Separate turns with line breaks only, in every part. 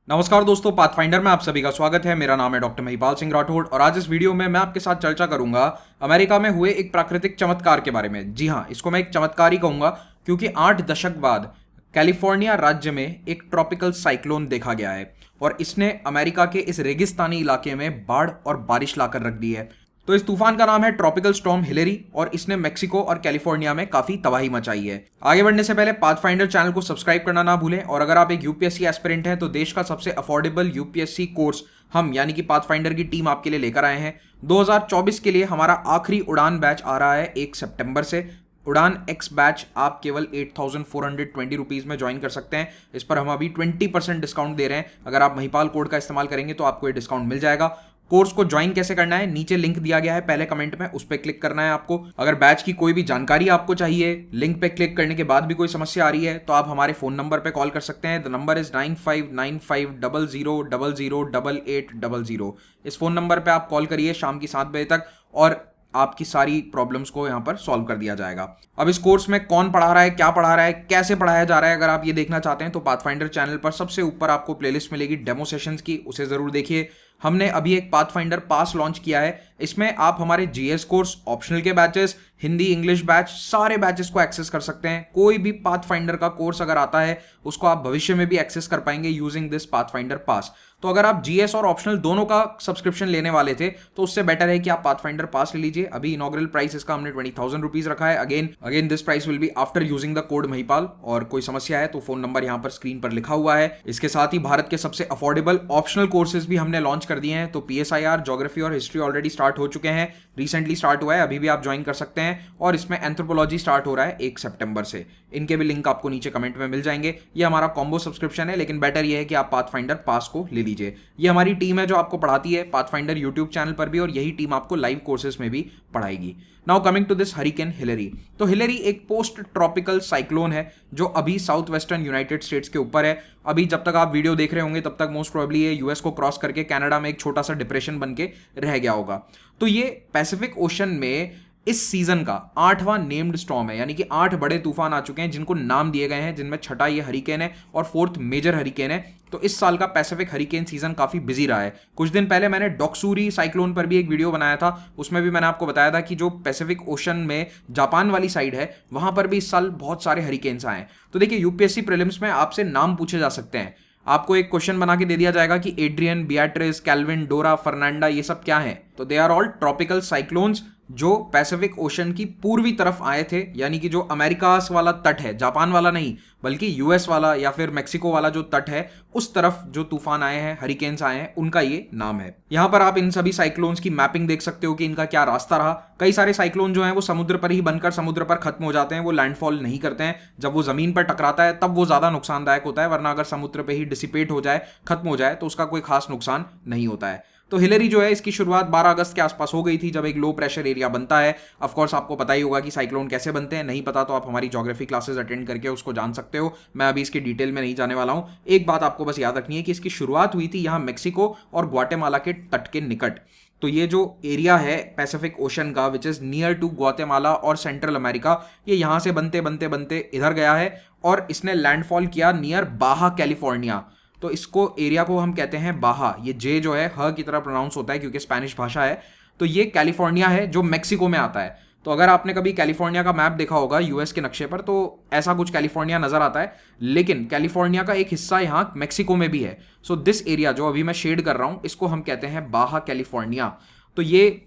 नमस्कार दोस्तों, पाथफाइंडर में आप सभी का स्वागत है। मेरा नाम है डॉक्टर महिपाल सिंह राठौड़ और आज इस वीडियो में मैं आपके साथ चर्चा करूंगा अमेरिका में हुए एक प्राकृतिक चमत्कार के बारे में। जी हाँ, इसको मैं एक चमत्कार ही कहूंगा क्योंकि 8 दशक बाद कैलिफोर्निया राज्य में एक ट्रॉपिकल साइक्लोन देखा गया है और इसने अमेरिका के इस रेगिस्तानी इलाके में बाढ़ और बारिश लाकर रख दी है। तो इस तूफान का नाम है ट्रॉपिकल स्टॉर्म हिलेरी और इसने मेक्सिको और कैलिफोर्निया में काफी तबाही मचाई है। आगे बढ़ने से पहले पाथफाइंडर चैनल को सब्सक्राइब करना ना भूलें और अगर आप एक यूपीएससी एस्पिरेंट हैं तो देश का सबसे अफोर्डेबल यूपीएससी कोर्स हम यानी कि पाथफाइंडर की टीम आपके लिए लेकर आए हैं। 2024 के लिए हमारा आखिरी उड़ान बैच आ रहा है 1 सितंबर से। उड़ान एक्स बैच आप केवल 8,420 रुपीज़ में ज्वाइन कर सकते हैं। इस पर हम अभी 20% डिस्काउंट दे रहे हैं। अगर आप महिपाल कोड का इस्तेमाल करेंगे तो आपको ये डिस्काउंट मिल जाएगा। कोर्स को ज्वाइन कैसे करना है, नीचे लिंक दिया गया है पहले कमेंट में, उस पर क्लिक करना है आपको। अगर बैच की कोई भी जानकारी आपको चाहिए, लिंक पे क्लिक करने के बाद भी कोई समस्या आ रही है तो आप हमारे फोन नंबर पे कॉल कर सकते हैं। The number is 959500008800। इस फोन नंबर पे आप कॉल करिए शाम की 7 बजे तक और आपकी सारी प्रॉब्लम्स को यहाँ पर सॉल्व कर दिया जाएगा। अब इस कोर्स में कौन पढ़ा रहा है, क्या पढ़ा रहा है, कैसे पढ़ाया जा रहा है, अगर आप ये देखना चाहते हैं तो पाथफाइंडर चैनल पर सबसे ऊपर आपको प्लेलिस्ट मिलेगी डेमो सेशंस की, उसे जरूर देखिए। हमने अभी एक पाथफाइंडर पास लॉन्च किया है। इसमें आप हमारे जीएस कोर्स, ऑप्शनल के बैचेस, हिंदी इंग्लिश बैच, सारे बैचेस को एक्सेस कर सकते हैं। कोई भी पाथफाइंडर का कोर्स अगर आता है उसको आप भविष्य में भी एक्सेस कर पाएंगे यूजिंग दिस पाथफाइंडर पास। तो अगर आप जीएस और ऑप्शनल दोनों का सब्सक्रिप्शन लेने वाले थे तो उससे बेटर है कि आप पाथफाइंडर पास ले लीजिए। अभी इनॉग्रल प्राइस इसका हमने 20,000 रुपीज रखा है। Again this price will be after using the code Mahipal. और कोई समस्या है तो फोन नंबर यहाँ पर स्क्रीन पर लिखा हुआ है। इसके साथ ही भारत के सबसे अफोर्डेबल ऑप्शनल कोर्सेज भी हमने लॉन्च कर दिए हैं। तो पीएसआईआर, ज्योग्राफी और हिस्ट्री ऑलरेडी स्टार्ट हो चुके हैं, रिसेंटली स्टार्ट हुआ है, अभी भी आप ज्वाइन कर सकते हैं। और इसमें एंथ्रोपोलॉजी स्टार्ट हो रहा है 1 सितंबर से। इनके भी लिंक आपको नीचे कमेंट में मिल जाएंगे। ये हमारा कॉम्बो सब्सक्रिप्शन है, लेकिन बेटर ये है कि आप पाथफाइंडर पास को ले लीजिए। ये हमारी टीम है जो आपको पढ़ाती है पाथफाइंडर यूट्यूब चैनल पर भी, और यही टीम आपको लाइव कोर्सेज में भी पढ़ाएगी। Now coming to this hurricane Hilary. तो हिलेरी एक पोस्ट ट्रॉपिकल साइक्लोन है जो अभी साउथ वेस्टर्न यूनाइटेड स्टेट्स के ऊपर है। अभी जब तक आप वीडियो देख रहे होंगे तब तक मोस्ट प्रोबेबली ये यूएस को क्रॉस करके कनाडा में एक छोटा सा डिप्रेशन बन के रह गया होगा। तो ये पैसिफिक ओशन में इस सीजन का 8वां नेम्ड स्टॉर्म है, यानी कि 8 बड़े तूफान आ चुके हैं जिनको नाम दिए गए हैं, जिनमें छठा ये हरिकेन है और 4th मेजर हरिकेन है। तो इस साल का पैसिफिक हरिकेन सीजन काफी बिजी रहा है। कुछ दिन पहले मैंने डॉक्सूरी साइक्लोन पर भी एक वीडियो बनाया था, उसमें भी मैंने आपको बताया था कि जो पैसिफिक ओशन में जापान वाली साइड है वहां पर भी इस साल बहुत सारे हरिकेन्स आए हैं। तो देखिए, यूपीएससी प्रीलिम्स में आपसे नाम पूछे जा सकते हैं। आपको एक क्वेश्चन बना के दे दिया जाएगा कि Adrian, Beatriz, Calvin, Dora, Fernanda, ये सब क्या हैं? तो they are all tropical cyclones जो पैसिफिक ओशन की पूर्वी तरफ आए थे, यानी कि जो अमेरिका वाला तट है, जापान वाला नहीं बल्कि यूएस वाला या फिर मेक्सिको वाला जो तट है, उस तरफ जो तूफान आए हैं, हरिकेन्स आए हैं, उनका ये नाम है। यहां पर आप इन सभी साइक्लोन्स की मैपिंग देख सकते हो कि इनका क्या रास्ता रहा। कई सारे साइक्लोन जो हैं वो समुद्र पर ही बनकर समुद्र पर खत्म हो जाते हैं, वो लैंडफॉल नहीं करते हैं। जब वो जमीन पर टकराता है तब वो ज्यादा नुकसानदायक होता है, वरना अगर समुद्र पर ही डिसिपेट हो जाए, खत्म हो जाए, तो उसका कोई खास नुकसान नहीं होता है। तो हिलेरी जो है इसकी शुरुआत 12 अगस्त के आसपास हो गई थी, जब एक लो प्रेशर एरिया बनता है। ऑफ कोर्स आपको पता ही होगा कि साइक्लोन कैसे बनते हैं, नहीं पता तो आप हमारी ज्योग्राफी क्लासेस अटेंड करके उसको जान सकते हो। मैं अभी इसकी डिटेल में नहीं जाने वाला हूं। एक बात आपको बस याद रखनी है कि इसकी शुरुआत हुई थी यहां मेक्सिको और ग्वाटेमाला के तट के निकट। तो ये जो एरिया है पैसिफिक ओशन का which is near to Guatemala और सेंट्रल अमेरिका, ये यहां से बनते बनते बनते इधर गया है और इसने लैंडफॉल किया नियर बाहा कैलिफोर्निया। तो इसको एरिया को हम कहते हैं बाहा। ये जे जो है ह की तरह प्रोनाउंस होता है क्योंकि स्पेनिश भाषा है। तो ये कैलिफोर्निया है जो मेक्सिको में आता है। तो अगर आपने कभी कैलिफोर्निया का मैप देखा होगा यूएस के नक्शे पर तो ऐसा कुछ कैलिफोर्निया नजर आता है, लेकिन कैलिफोर्निया का एक हिस्सा यहाँ मेक्सिको में भी है। सो दिस एरिया जो अभी मैं शेड कर रहा हूँ इसको हम कहते हैं बाहा कैलिफोर्निया। तो ये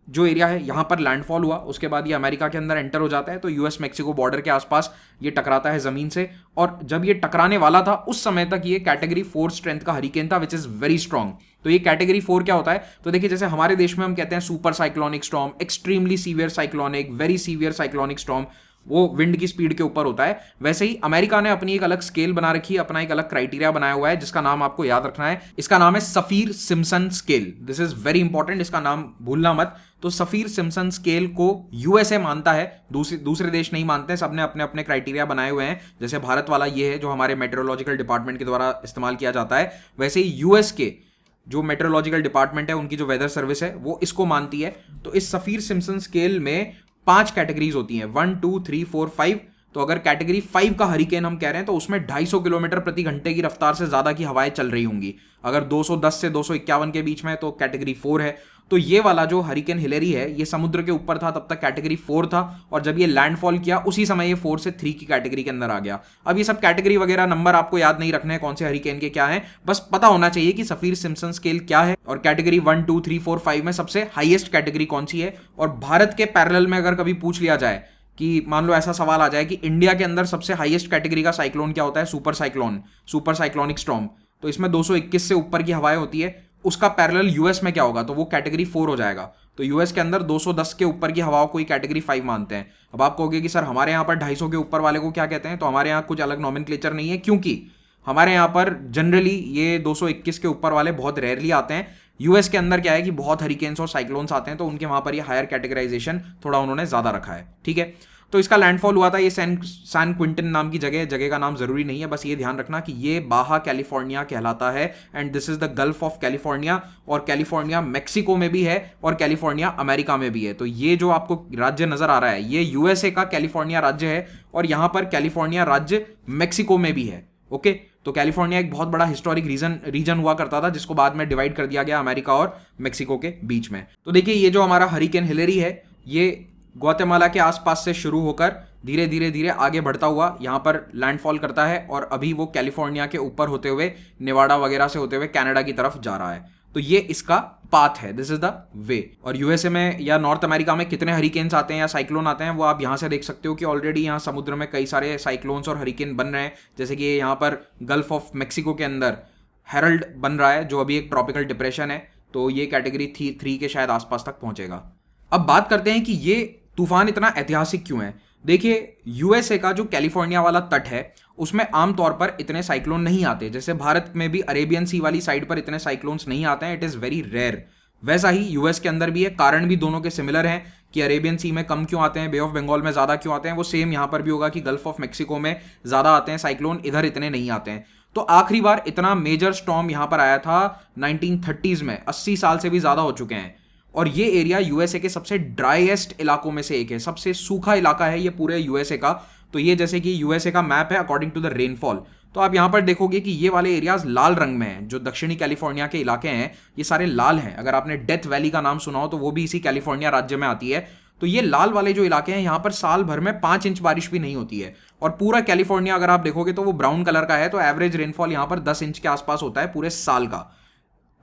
जो एरिया है यहाँ पर लैंडफॉल हुआ, उसके बाद ये अमेरिका के अंदर एंटर हो जाता है। तो यूएस मेक्सिको बॉर्डर के आसपास ये टकराता है जमीन से, और जब ये टकराने वाला था उस समय तक ये कैटेगरी 4 स्ट्रेंथ का हरिकेन था, विच इज वेरी स्ट्रॉन्ग। तो ये कैटेगरी 4 क्या होता है? तो देखिए, जैसे हमारे देश में हम कहते हैं super cyclonic storm, extremely severe cyclonic, very severe cyclonic storm, वो विंड की स्पीड के ऊपर होता है। वैसे ही अमेरिका ने अपनी एक अलग स्केल बना रखी है, अपना एक अलग क्राइटेरिया बनाया हुआ है, जिसका नाम आपको याद रखना है। इसका नाम है Saffir Simpson scale. This is very important, इसका नाम भूलना मत। तो सफीर सिम्पसन स्केल को यूएसए मानता है, दूसरे देश नहीं मानते हैं। सबने अपने अपने क्राइटेरिया बनाए हुए हैं। जैसे भारत वाला ये है जो हमारे मेट्रोलॉजिकल डिपार्टमेंट के द्वारा इस्तेमाल किया जाता है, वैसे ही यूएस के जो मेट्रोलॉजिकल डिपार्टमेंट है, उनकी जो वेदर सर्विस है, वो इसको मानती है। तो इस सफीर सिम्पसन स्केल में 5 कैटेगरीज होती हैं, 1 2 3 4 5। तो अगर कैटेगरी 5 का हरिकेन हम कह रहे हैं तो उसमें 250 किलोमीटर प्रति घंटे की रफ्तार से ज्यादा की हवाएं चल रही होंगी। अगर 210 से 251 के बीच में तो कैटेगरी 4 है। तो ये वाला जो हरिकेन हिलेरी है ये समुद्र के ऊपर था, तब तक कैटेगरी 4 था, और जब ये लैंडफॉल किया उसी समय ये 4 से 3 की कैटेगरी के अंदर आ गया। अब ये सब कैटेगरी वगैरह नंबर आपको याद नहीं रखने हैं कौन से हरिकेन के क्या है, बस पता होना चाहिए कि सफीर सिम्पसन स्केल क्या है और कैटेगरी 1 2 3 4 5 में सबसे हाईएस्ट कैटेगरी कौन सी है। और भारत के पैरेलल में अगर कभी पूछ लिया जाए कि मान लो ऐसा सवाल आ जाए कि इंडिया के अंदर सबसे हाईएस्ट कैटेगरी का साइक्लोन क्या होता है, super cyclone, super cyclonic storm, तो इसमें 221 से ऊपर की हवाएं होती है, उसका पैरेलल यूएस में क्या होगा, तो वो कैटेगरी 4 हो जाएगा। तो यूएस के अंदर 210 के ऊपर की हवाओं को ही कैटेगरी 5 मानते हैं। अब आप कहोगे कि सर हमारे यहाँ पर 250 के ऊपर वाले को क्या कहते हैं, तो हमारे यहाँ कुछ अलग नॉमेनक्लेचर नहीं है, क्योंकि हमारे यहाँ पर जनरली ये 221 के ऊपर वाले बहुत रेयरली आते हैं। यूएस के अंदर क्या है कि बहुत हरिकेन्स और साइक्लोन्स आते हैं, तो उनके वहां पर ये हायर कैटेगराइजेशन थोड़ा उन्होंने ज्यादा रखा है। ठीक है, तो इसका लैंडफॉल हुआ था ये सैन क्विंटन नाम की जगह का नाम जरूरी नहीं है, बस ये ध्यान रखना कि ये बाहा कैलिफोर्निया कहलाता है and this is the gulf of California. और कैलिफोर्निया मेक्सिको में भी है और कैलिफोर्निया अमेरिका में भी है। तो ये जो आपको राज्य नजर आ रहा है ये यूएसए का कैलिफोर्निया राज्य है और यहां पर कैलिफोर्निया राज्य मेक्सिको में भी है। ओके, तो कैलिफोर्निया एक बहुत बड़ा हिस्टोरिक रीजन हुआ करता था जिसको बाद में डिवाइड कर दिया गया अमेरिका और मेक्सिको के बीच में। तो देखिए ये जो हमारा हरिकेन हिलेरी है ये ग्वाटेमाला के आसपास से शुरू होकर धीरे धीरे धीरे आगे बढ़ता हुआ यहाँ पर लैंडफॉल करता है और अभी वो कैलिफोर्निया के ऊपर होते हुए नेवाडा वगैरह से होते हुए कनाडा की तरफ जा रहा है। तो ये इसका पाथ है, दिस इज द वे। और यूएसए में या नॉर्थ अमेरिका में कितने हरिकेन्स आते हैं या साइक्लोन आते हैं वो आप यहाँ से देख सकते हो कि ऑलरेडी यहाँ समुद्र में कई सारे साइक्लोन्स और हरिकेन बन रहे हैं। जैसे कि यहाँ पर गल्फ ऑफ मेक्सिको के अंदर हेरल्ड बन रहा है जो अभी एक ट्रॉपिकल डिप्रेशन है, तो ये कैटेगरी 3 के शायद आसपास तक पहुंचेगा। अब बात करते हैं कि ये तूफान इतना ऐतिहासिक क्यों है। देखिए यूएसए का जो कैलिफोर्निया वाला तट है उसमें आमतौर पर इतने साइक्लोन नहीं आते, जैसे भारत में भी अरेबियन सी वाली साइड पर इतने साइक्लोन्स नहीं आते हैं, इट इज़ वेरी रेयर। वैसा ही यूएस के अंदर भी है, कारण भी दोनों के सिमिलर हैं कि अरेबियन सी में कम क्यों आते हैं, बे ऑफ बंगाल में ज़्यादा क्यों आते हैं, वो सेम यहाँ पर भी होगा कि गल्फ ऑफ मेक्सिको में ज़्यादा आते हैं साइक्लोन, इधर इतने नहीं आते हैं। तो आखिरी बार इतना मेजर स्टॉर्म यहाँ पर आया था 1930s में, 80 साल से भी ज़्यादा हो चुके हैं। और ये एरिया यूएसए के सबसे ड्राईएस्ट इलाकों में से एक है, सबसे सूखा इलाका है ये पूरे यूएसए का। तो ये जैसे कि यूएसए का मैप है अकॉर्डिंग टू द रेनफॉल, तो आप यहाँ पर देखोगे कि ये वाले एरियाज लाल रंग में हैं। जो दक्षिणी कैलिफोर्निया के इलाके हैं ये सारे लाल हैं। अगर आपने डेथ वैली का नाम सुना हो तो वो भी इसी कैलिफोर्निया राज्य में आती है। तो ये लाल वाले जो इलाके हैं यहाँ पर साल भर में 5 इंच बारिश भी नहीं होती है। और पूरा कैलिफोर्निया अगर आप देखोगे तो वो ब्राउन कलर का है, तो एवरेज रेनफॉल यहाँ पर 10 इंच के आसपास होता है पूरे साल का।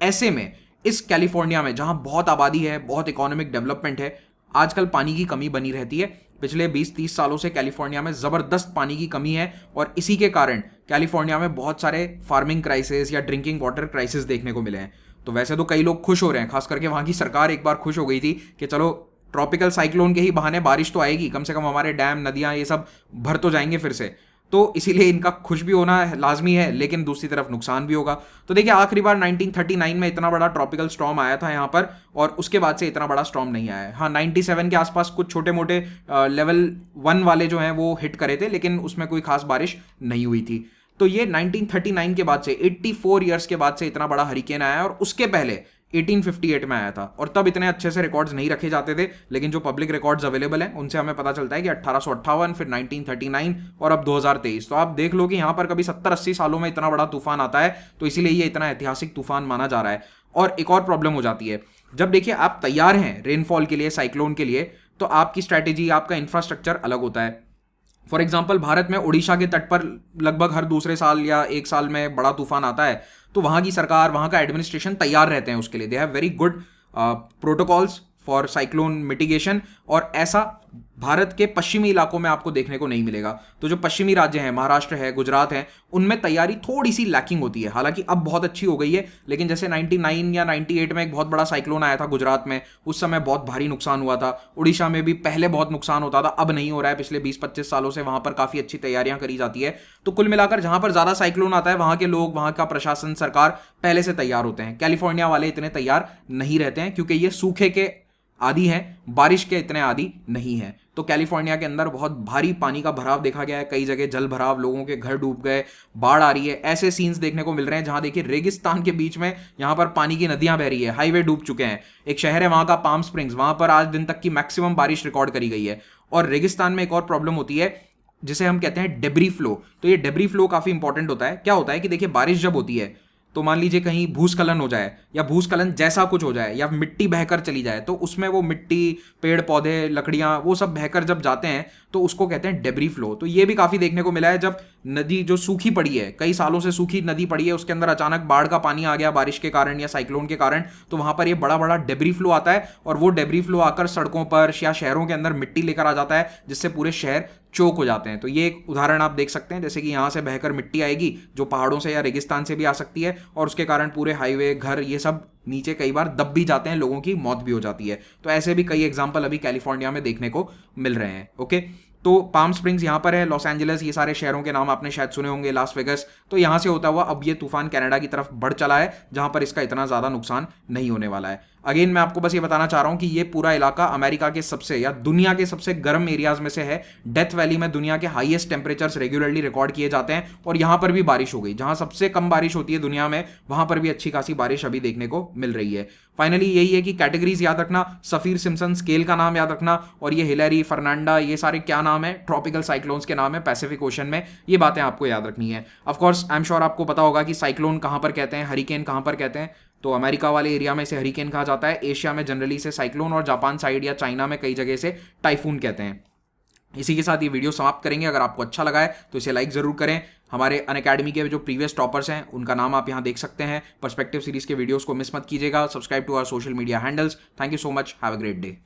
ऐसे में इस कैलिफोर्निया में जहां बहुत आबादी है, बहुत इकोनॉमिक डेवलपमेंट है, आजकल पानी की कमी बनी रहती है। पिछले 20-30 सालों से कैलिफोर्निया में ज़बरदस्त पानी की कमी है और इसी के कारण कैलिफोर्निया में बहुत सारे फार्मिंग क्राइसिस या ड्रिंकिंग वाटर क्राइसिस देखने को मिले हैं। तो वैसे तो कई लोग खुश हो रहे हैं, खास करके वहाँ की सरकार एक बार खुश हो गई थी कि चलो ट्रॉपिकल साइक्लोन के ही बहाने बारिश तो आएगी, कम से कम हमारे डैम नदियाँ ये सब भर तो जाएंगे फिर से। तो इसीलिए इनका खुश भी होना लाजमी है, लेकिन दूसरी तरफ नुकसान भी होगा। तो देखिए आखिरी बार 1939 में इतना बड़ा ट्रॉपिकल स्टॉर्म आया था यहाँ पर और उसके बाद से इतना बड़ा स्टॉर्म नहीं आया है। हाँ 97 के आसपास कुछ छोटे मोटे लेवल 1 वाले जो हैं वो हिट करे थे, लेकिन उसमें कोई खास बारिश नहीं हुई थी। तो ये 1939 के बाद से 84 ईयर्स के बाद से इतना बड़ा हरिकेन आया है और उसके पहले 1858 में आया था और तब इतने अच्छे से रिकॉर्ड्स नहीं रखे जाते थे। लेकिन जो पब्लिक रिकॉर्ड्स अवेलेबल हैं उनसे हमें पता चलता है कि 1858, फिर 1939 और अब 2023। तो आप देख लो कि यहाँ पर कभी 70-80 सालों में इतना बड़ा तूफान आता है, तो इसीलिए ये इतना ऐतिहासिक तूफान माना जा रहा है। और एक और प्रॉब्लम हो जाती है, जब देखिए आप तैयार हैं रेनफॉल के लिए, साइक्लोन के लिए, तो आपकी स्ट्रैटेजी, आपका इंफ्रास्ट्रक्चर अलग होता है। फॉर एग्जाम्पल भारत में उड़ीसा के तट पर लगभग हर दूसरे साल या एक साल में बड़ा तूफान आता है, तो वहाँ की सरकार, वहाँ का एडमिनिस्ट्रेशन तैयार रहते हैं उसके लिए। They have very good protocols for cyclone mitigation, और ऐसा भारत के पश्चिमी इलाकों में आपको देखने को नहीं मिलेगा। तो जो पश्चिमी राज्य हैं, महाराष्ट्र है, गुजरात है, उनमें तैयारी थोड़ी सी लैकिंग होती है। हालांकि अब बहुत अच्छी हो गई है, लेकिन जैसे 99 या 98 में एक बहुत बड़ा साइक्लोन आया था गुजरात में, उस समय बहुत भारी नुकसान हुआ था। उड़ीसा में भी पहले बहुत नुकसान होता था, अब नहीं हो रहा है। पिछले 20-25 सालों से वहां पर काफी अच्छी तैयारियां करी जाती है। तो कुल मिलाकर जहां पर ज्यादा साइक्लोन आता है वहां के लोग, वहां का प्रशासन, सरकार पहले से तैयार होते हैं। कैलिफोर्निया वाले इतने तैयार नहीं रहते हैं क्योंकि ये सूखे के आदी हैं, बारिश के इतने आदी नहीं हैं। तो कैलिफोर्निया के अंदर बहुत भारी पानी का भराव देखा गया है, कई जगह जल भराव, लोगों के घर डूब गए, बाढ़ आ रही है। ऐसे सीन्स देखने को मिल रहे हैं जहां देखिए रेगिस्तान के बीच में यहाँ पर पानी की नदियां बह रही है, हाईवे डूब चुके हैं। एक शहर है वहां का पाम स्प्रिंग्स, वहां पर आज दिन तक की मैक्सिमम बारिश रिकॉर्ड करी गई है। और रेगिस्तान में एक और प्रॉब्लम होती है, जिसे हम कहते हैं डेब्री फ्लो। तो ये डेब्री फ्लो काफ़ी इंपॉर्टेंट होता है। क्या होता है कि देखिए बारिश जब होती है तो मान लीजिए कहीं भूस्खलन हो जाए या भूस्खलन जैसा कुछ हो जाए या मिट्टी बहकर चली जाए, तो उसमें वो मिट्टी, पेड़ पौधे, लकड़ियाँ, वो सब बहकर जब जाते हैं तो उसको कहते हैं डेब्री फ्लो। तो ये भी काफ़ी देखने को मिला है, जब नदी जो सूखी पड़ी है, कई सालों से सूखी नदी पड़ी है, उसके अंदर अचानक बाढ़ का पानी आ गया बारिश के कारण या साइक्लोन के कारण, तो वहां पर ये बड़ा बड़ा डेब्री फ्लो आता है और वो डेब्री फ्लो आकर सड़कों पर या शहरों के अंदर मिट्टी लेकर आ जाता है, जिससे पूरे शहर चोक हो जाते हैं। तो ये एक उदाहरण आप देख सकते हैं, जैसे कि यहाँ से बहकर मिट्टी आएगी जो पहाड़ों से या रेगिस्तान से भी आ सकती है और उसके कारण पूरे हाईवे, घर, ये सब नीचे कई बार दब भी जाते हैं, लोगों की मौत भी हो जाती है। तो ऐसे भी कई एग्जाम्पल अभी कैलिफोर्निया में देखने को मिल रहे हैं। ओके, तो पाम स्प्रिंग्स यहाँ पर है, लॉस एंजलिस, ये सारे शहरों के नाम आपने शायद सुने होंगे, लास वेगस। तो यहाँ से होता हुआ अब ये तूफान कनाडा की तरफ बढ़ चला है, जहाँ पर इसका इतना ज़्यादा नुकसान नहीं होने वाला है। अगेन मैं आपको बस ये बताना चाह रहा हूँ कि ये पूरा इलाका अमेरिका के सबसे या दुनिया के सबसे गर्म एरियाज में से है। डेथ वैली में दुनिया के हाईएस्ट टेम्परेचर्स रेगुलरली रिकॉर्ड किए जाते हैं और यहाँ पर भी बारिश हो गई। जहाँ सबसे कम बारिश होती है दुनिया में, वहाँ पर भी अच्छी खासी बारिश अभी देखने को मिल रही है। फाइनली यही है कि कैटेगरीज याद रखना, सफीर सिम्पसन स्केल का नाम याद रखना, और ये हिलरी, फर्नांडा, ये सारे क्या नाम है, ट्रॉपिकल साइक्लोन्स के नाम है पैसिफिक ओशन में। ये बातें आपको याद रखनी है। Of course I am sure आपको पता होगा कि साइक्लोन कहाँ पर कहते हैं, हरिकेन कहाँ पर कहते हैं। तो अमेरिका वाले एरिया में इसे हरिकेन कहा जाता है, एशिया में जनरली इसे साइक्लोन, और जापान साइड या चाइना में कई जगह से टाइफून कहते हैं। इसी के साथ ये वीडियो समाप्त करेंगे। अगर आपको अच्छा लगा है तो इसे लाइक जरूर करें। हमारे अनअकैडमी के जो प्रीवियस टॉपर्स हैं उनका नाम आप यहाँ देख सकते हैं। पर्सपेक्टिव सीरीज के वीडियोस को मिस मत कीजिएगा। Subscribe to our social media handles. Thank you so much, have a great day.